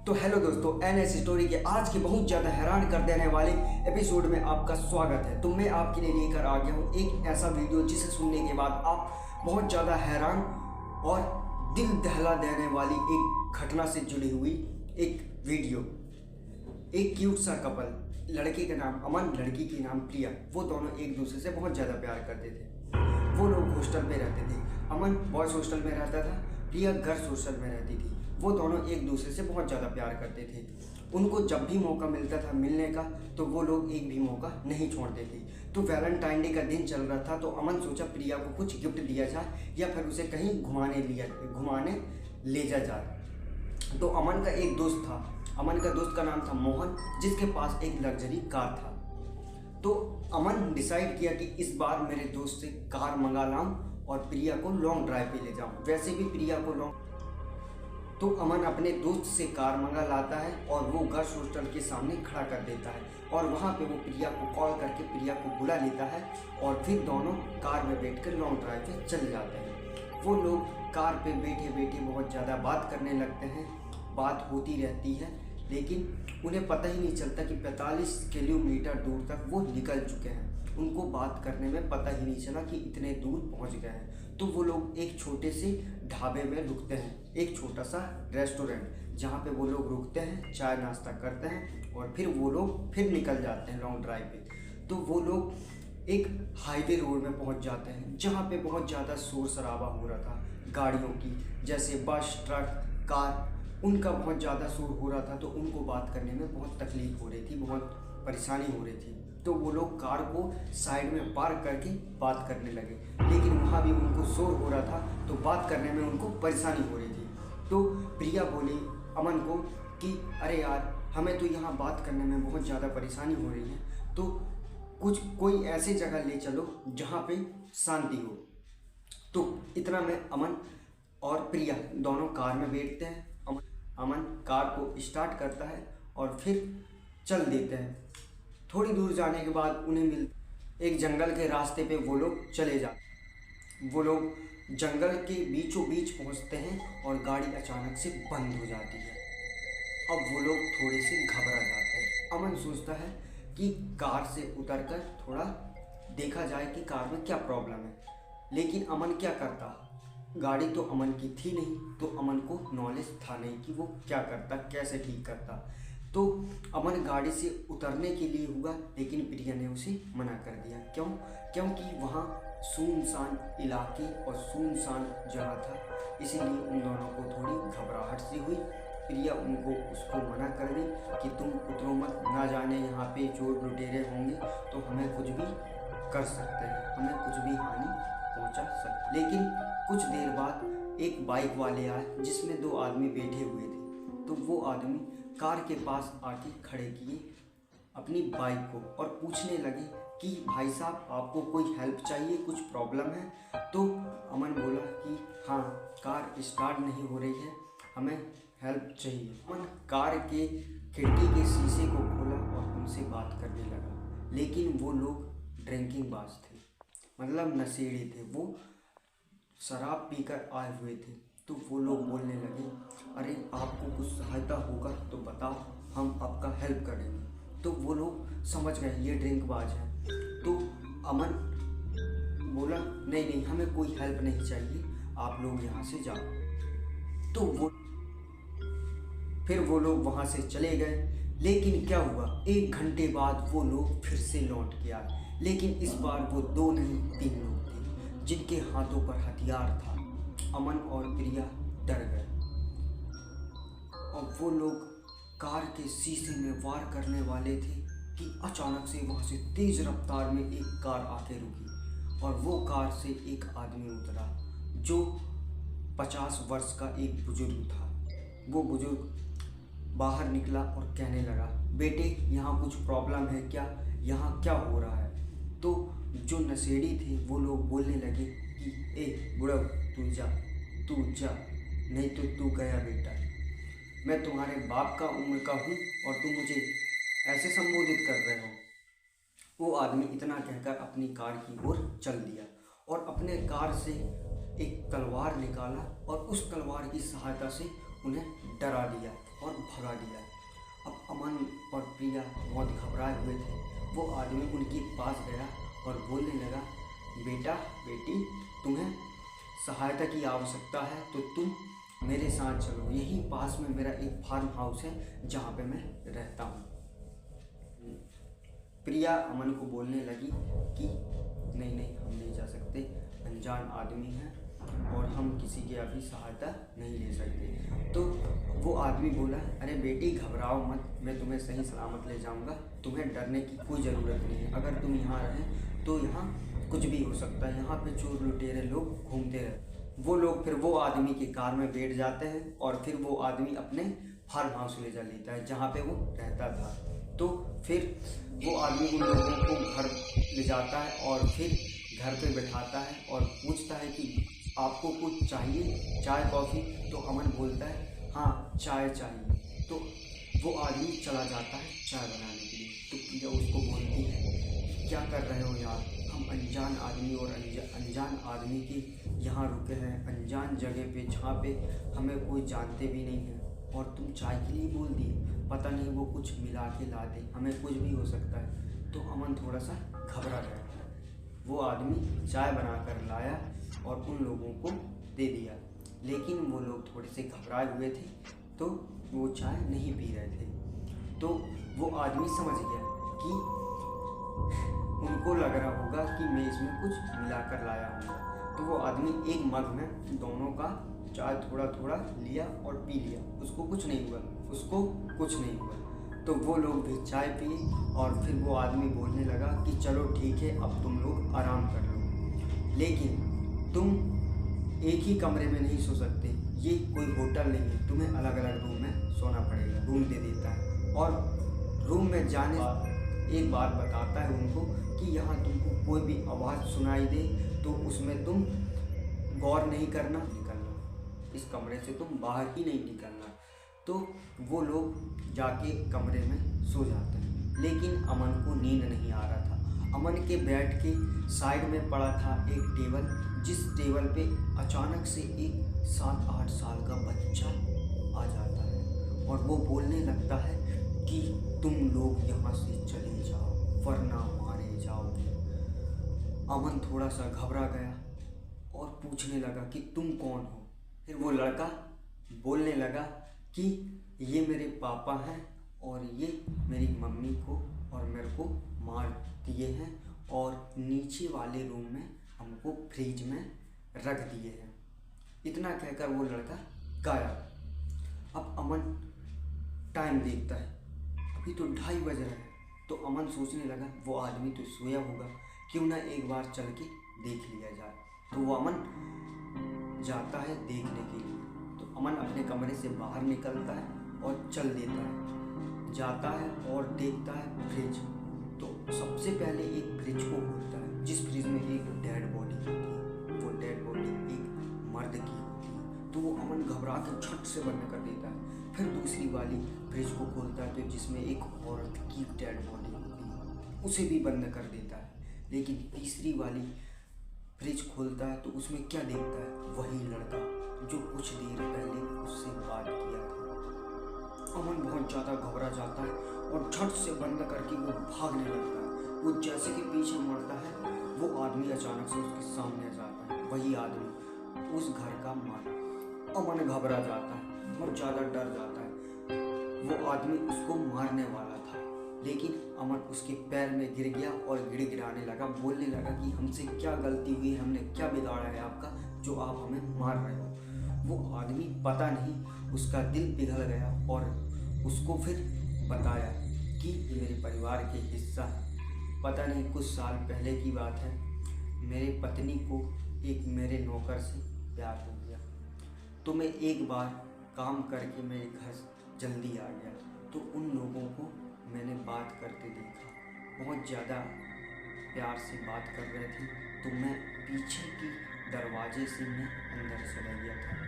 तो हेलो दोस्तों, NS story के आज के बहुत ज़्यादा हैरान कर देने वाले एपिसोड में आपका स्वागत है। तो मैं आपके लिए लेकर आ गया हूँ एक ऐसा वीडियो जिसे सुनने के बाद आप बहुत ज़्यादा हैरान और दिल दहला देने वाली एक घटना से जुड़ी हुई एक वीडियो। एक क्यूट सा कपल, लड़के का नाम अमन, लड़की की नाम प्रिया, वो दोनों एक दूसरे से बहुत ज़्यादा प्यार करते थे। वो लोग हॉस्टल में रहते थे। अमन बॉयज़ हॉस्टल में रहता था, प्रिया गर्ल्स हॉस्टल में रहती थी। वो दोनों एक दूसरे से बहुत ज़्यादा प्यार करते थे। उनको जब भी मौका मिलता था मिलने का तो वो लोग एक भी मौका नहीं छोड़ते थे। तो वैलेंटाइन डे का दिन चल रहा था, तो अमन सोचा प्रिया को कुछ गिफ्ट दिया जाए या फिर उसे कहीं घुमाने ले जाए। तो अमन का एक दोस्त था, अमन का दोस्त का नाम था मोहन, जिसके पास एक लग्जरी कार था। तो अमन डिसाइड किया कि इस बार मेरे दोस्त से कार मंगा लाऊं और प्रिया को लॉन्ग ड्राइव पे ले जाऊं। वैसे भी प्रिया को तो अमन अपने दोस्त से कार मंगा लाता है और वो गर्ल्स हॉस्टल के सामने खड़ा कर देता है और वहाँ पे वो प्रिया को कॉल करके प्रिया को बुला लेता है और फिर दोनों कार में बैठकर लॉन्ग ड्राइव पे चले जाते हैं। वो लोग कार पे बैठे बैठे बहुत ज़्यादा बात करने लगते हैं। बात होती रहती है, लेकिन उन्हें पता ही नहीं चलता कि 45 किलोमीटर दूर तक वो निकल चुके हैं। उनको बात करने में पता ही नहीं चला कि इतने दूर पहुंच गए हैं। तो वो लोग एक छोटे से ढाबे में रुकते हैं, एक छोटा सा रेस्टोरेंट, जहाँ पे वो लोग रुकते हैं, चाय नाश्ता करते हैं और फिर वो लोग फिर निकल जाते हैं लॉन्ग ड्राइव पे। तो वो लोग एक हाईवे रोड में पहुंच जाते हैं, जहाँ पे बहुत ज़्यादा शोर शराबा हो रहा था गाड़ियों की, जैसे बस, ट्रक, कार, उनका बहुत ज़्यादा शोर हो रहा था। तो उनको बात करने में बहुत तकलीफ हो रही थी, बहुत परेशानी हो रही थी। तो वो लोग कार को साइड में पार्क करके बात करने लगे, लेकिन वहाँ भी उनको शोर हो रहा था, तो बात करने में उनको परेशानी हो रही थी। तो प्रिया बोली अमन को कि अरे यार, हमें तो यहाँ बात करने में बहुत ज़्यादा परेशानी हो रही है, तो कोई ऐसी जगह ले चलो जहाँ पे शांति हो। तो इतना में अमन और प्रिया दोनों कार में बैठते हैं। अमन कार को स्टार्ट करता है और फिर चल देते हैं। थोड़ी दूर जाने के बाद उन्हें एक जंगल के रास्ते पे वो लोग चले जाते। वो लोग जंगल के बीचों बीच पहुंचते हैं और गाड़ी अचानक से बंद हो जाती है। अब वो लोग थोड़े से घबरा जाते हैं। अमन सोचता है कि कार से उतरकर थोड़ा देखा जाए कि कार में क्या प्रॉब्लम है, लेकिन अमन क्या करता, गाड़ी तो अमन की थी नहीं, तो अमन को नॉलेज था नहीं कि वो क्या करता, कैसे ठीक करता। तो अमन गाड़ी से उतरने के लिए हुआ, लेकिन प्रिया ने उसे मना कर दिया। क्यों? क्योंकि वहाँ सुनसान इलाके और सुनसान जगह था, इसीलिए उन दोनों को थोड़ी घबराहट सी हुई। प्रिया उसको मना कर दी कि तुम उतरो मत, ना जाने यहाँ पे चोर लुटेरे होंगे तो हमें कुछ भी कर सकते हैं, हमें कुछ भी हानि पहुँचा सकते। लेकिन कुछ देर बाद एक बाइक वाले आए, जिसमें 2 आदमी बैठे हुए थे। तो वो आदमी कार के पास आके खड़े किए अपनी बाइक को और पूछने लगे कि भाई साहब, आपको कोई हेल्प चाहिए, कुछ प्रॉब्लम है? तो अमन बोला कि हाँ, कार स्टार्ट नहीं हो रही है, हमें हेल्प चाहिए। अमन कार के खिड़की के शीशे को खोला और उनसे बात करने लगा, लेकिन वो लोग ड्रिंकिंग बाज थे, मतलब नशेड़ी थे, वो शराब पीकर आए हुए थे। तो वो लोग बोलने लगे, अरे आपको कुछ सहायता होगा तो बताओ, हम आपका हेल्प करेंगे। तो वो लोग समझ गए ये ड्रिंकबाज है। तो अमन बोला नहीं, हमें कोई हेल्प नहीं चाहिए, आप लोग यहाँ से जाओ। तो फिर वो लोग वहाँ से चले गए। लेकिन क्या हुआ, 1 घंटे बाद वो लोग फिर से लौट के आए, लेकिन इस बार वो 2 नहीं 3 लोग थे, जिनके हाथों पर हथियार था। अमन और प्रिया डर गए और वो लोग कार के शीशे में वार करने वाले थे कि अचानक से वहाँ से तेज रफ्तार में एक कार आके रुकी और वो कार से एक आदमी उतरा, जो 50 वर्ष का एक बुजुर्ग था। वो बुजुर्ग बाहर निकला और कहने लगा, बेटे यहाँ कुछ प्रॉब्लम है क्या, यहाँ क्या हो रहा है? तो जो नशेड़ी थे वो लोग बोलने लगे कि ए बुढ़ा, तू जा, नहीं तो तू गया बेटा, मैं तुम्हारे बाप का उम्र का हूँ और तुम मुझे ऐसे संबोधित कर रहे हो। वो आदमी इतना कहकर अपनी कार की ओर चल दिया और अपने कार से एक तलवार निकाला और उस तलवार की सहायता से उन्हें डरा दिया और भगा दिया। अब अमन और प्रिया बहुत घबराए हुए थे। वो आदमी उनके पास गया और बोलने लगा, बेटा बेटी, तुम्हें सहायता की आवश्यकता है तो तुम मेरे साथ चलो। यहीं पास में मेरा एक फार्म हाउस है जहाँ पे मैं रहता हूँ। प्रिया अमन को बोलने लगी कि नहीं नहीं, हम नहीं जा सकते, अनजान आदमी हैं और हम किसी की अभी सहायता नहीं ले सकते। तो वो आदमी बोला, अरे बेटी घबराओ मत, मैं तुम्हें सही सलामत ले जाऊंगा, तुम्हें डरने की कोई ज़रूरत नहीं है। अगर तुम यहाँ रहें तो यहाँ कुछ भी हो सकता है, यहाँ पे चोर लुटेरे लोग घूमते रहते। वो लोग फिर वो आदमी की कार में बैठ जाते हैं और फिर वो आदमी अपने फार्म हाउस ले जा लेता है जहाँ पे वो रहता था। तो फिर वो आदमी उन लोगों को घर ले जाता है और फिर घर पे बैठाता है और पूछता है कि आपको कुछ चाहिए, चाय कॉफ़ी? तो अमन बोलता है हाँ चाय चाहिए। तो वो आदमी चला जाता है चाय बनाने के लिए। तो प्रिया उसको बोलती है, क्या कर रहे हो यार, हम अनजान आदमी और अनजान आदमी के यहाँ रुके हैं, अनजान जगह पे जहाँ पे हमें कोई जानते भी नहीं है, और तुम चाय के लिए बोल दिए, पता नहीं वो कुछ मिला के ला दे, हमें कुछ भी हो सकता है। तो अमन थोड़ा सा घबरा गया। वो आदमी चाय बनाकर लाया और उन लोगों को दे दिया, लेकिन वो लोग थोड़े से घबराए हुए थे तो वो चाय नहीं पी रहे थे। तो वो आदमी समझ गया कि उनको लग रहा होगा कि मैं इसमें कुछ मिलाकर लाया हूँ। तो वो आदमी एक मग में दोनों का चाय थोड़ा थोड़ा लिया और पी लिया। उसको कुछ नहीं हुआ, उसको कुछ नहीं हुआ। तो वो लोग भी चाय पिए और फिर वो आदमी बोलने लगा कि चलो ठीक है, अब तुम लोग आराम कर लो, लेकिन तुम एक ही कमरे में नहीं सो सकते, ये कोई होटल नहीं है, तुम्हें अलग अलग रूम में सोना पड़ेगा। रूम दे देता है और रूम में जाने एक बात बताता है उनको कि यहाँ तुमको कोई भी आवाज़ सुनाई दे तो उसमें तुम गौर नहीं करना, निकलना, इस कमरे से तुम बाहर ही नहीं निकलना। तो वो लोग जाके कमरे में सो जाते हैं, लेकिन अमन को नींद नहीं आ रहा था। अमन के बेड के साइड में पड़ा था एक टेबल, जिस टेबल पे अचानक से एक 7-8 साल का बच्चा आ जाता है और वो बोलने लगता है कि तुम लोग यहाँ से चले जाओ वरना मारे जाओगे। अमन थोड़ा सा घबरा गया और पूछने लगा कि तुम कौन हो। फिर वो लड़का बोलने लगा कि ये मेरे पापा हैं और ये मेरी मम्मी को और मेरे को मार दिए हैं और नीचे वाले रूम में हमको फ्रिज में रख दिए हैं। इतना कहकर वो लड़का गायब। अब अमन टाइम देखता है, अभी तो 2:30 बज रहे हैं। तो अमन सोचने लगा वो आदमी तो सोया होगा, क्यों ना एक बार चल के देख लिया जाए। तो वो अमन जाता है देखने के लिए। तो अमन अपने कमरे से बाहर निकलता है और चल देता है, जाता है और देखता है फ्रिज। तो सबसे पहले एक फ्रिज को खोलता है, जिस फ्रिज में एक डेड बॉडी होती है। वो डेड बॉडी एक मर्द की होती है। तो वो अमन घबरा कर झट से बंद कर देता है। फिर दूसरी वाली फ्रिज को खोलता है तो जिसमें एक औरत की डेड बॉडी होती है, उसे भी बंद कर देता है। लेकिन तीसरी वाली फ्रिज खोलता है तो उसमें क्या देखता है, वही लड़का जो कुछ देर पहले उससे बात किया था। अमन बहुत ज़्यादा घबरा जाता है और झट से बंद करके वो भागने लगता है। वो जैसे कि पीछे मुड़ता है, वो आदमी अचानक से उसके सामने आ जाता है, वही आदमी उस घर का मालिक। अमन घबरा जाता है, बहुत ज़्यादा डर जाता है। वो आदमी उसको मारने वाला था, लेकिन अमन उसके पैर में गिर गया और गिड़गिड़ाने लगा, बोलने लगा कि हमसे क्या गलती हुई, हमने क्या बिगाड़ा है आपका जो आप हमें मार रहे हो। वो आदमी पता नहीं उसका दिल पिघल गया और उसको फिर बताया कि ये मेरे परिवार के हिस्सा है। पता नहीं कुछ साल पहले की बात है, मेरे पत्नी को एक मेरे नौकर से प्यार हो गया, तो मैं एक बार काम करके मेरे घर जल्दी आ गया। तो उन लोगों को मैंने बात करते देखा, बहुत ज़्यादा प्यार से बात कर रहे थे, तो मैं पीछे की दरवाजे से मैं अंदर चला गया था।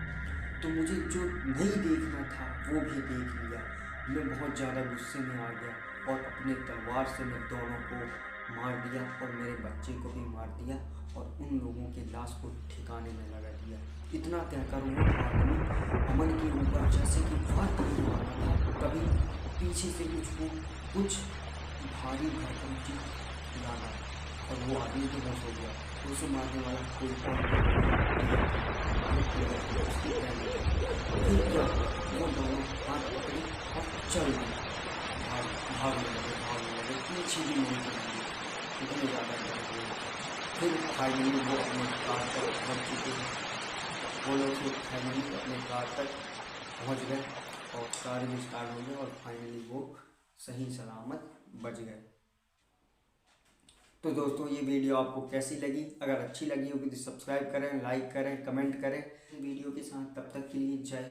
तो मुझे जो नहीं देखना था वो भी देख लिया। मैं बहुत ज़्यादा गुस्से में आ गया और अपने तलवार से मैं दोनों को मार दिया और मेरे बच्चे को भी मार दिया और उन लोगों के लाश को ठिकाने में लगा दिया। इतना कहकर वो आदमी अमन के ऊपर जैसे कि वह करने वाला था, तभी पीछे से कुछ भारी भरकम चीज लगा और वो आदमी बेहोश हो गया। उसे मारने वाला कोई और फिर क्या, वो दोनों हाथ पकड़े और चल दिए, भागने लगे, पीछे भी नहीं करेंगे, इतने ज़्यादा डर गए। फिर फाइनली वो अपने कार तक पहुँच चुके हैं। वो लोग फिर फाइनली अपने कार तक पहुँच गए और कार भी स्टार्ट हो गई और फाइनली वो सही सलामत बच गए। तो दोस्तों ये वीडियो आपको कैसी लगी? अगर अच्छी लगी होगी तो सब्सक्राइब करें, लाइक करें, कमेंट करें वीडियो के साथ। तब तक के लिए जय